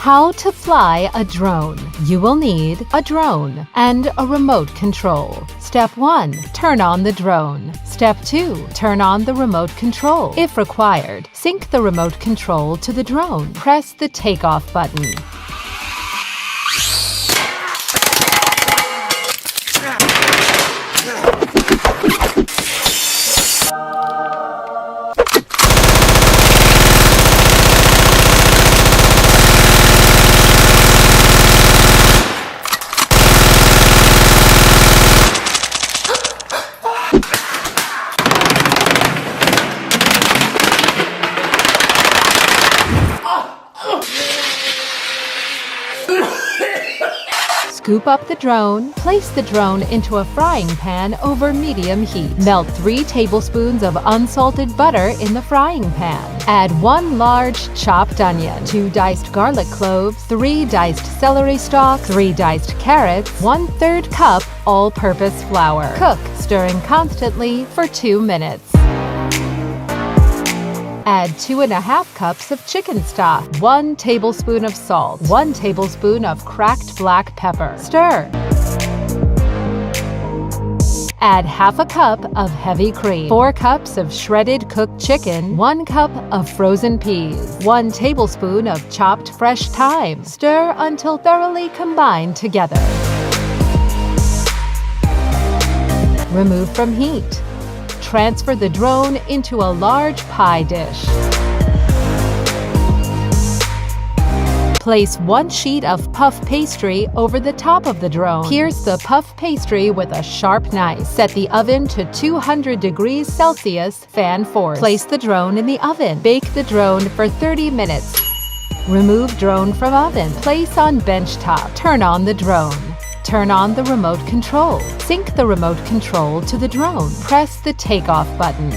How to fly a drone. You will need a drone and a remote control. Step 1. Turn on the drone. Step 2. Turn on the remote control. If required, sync the remote control to the drone. Press the takeoff button. Scoop up the drone. Place the drone into a frying pan over medium heat. Melt 3 tablespoons of unsalted butter in the frying pan. Add 1 large chopped onion, 2 diced garlic cloves, 3 diced celery stalks, 3 diced carrots, 1/3 cup all-purpose flour. Cook, stirring constantly for 2 minutes. Add 2½ cups of chicken stock, 1 tablespoon of salt, 1 tablespoon of cracked black pepper. Stir. Add ½ cup of heavy cream, 4 cups of shredded cooked chicken, 1 cup of frozen peas, 1 tablespoon of chopped fresh thyme. Stir until thoroughly combined together. Remove from heat. Transfer the drone into a large pie dish. Place 1 sheet of puff pastry over the top of the drone. Pierce the puff pastry with a sharp knife. Set the oven to 200 degrees Celsius, fan force. Place the drone in the oven. Bake the drone for 30 minutes. Remove drone from oven. Place on bench top. Turn on the drone. Turn on the remote control. Sync the remote control to the drone. Press the takeoff button.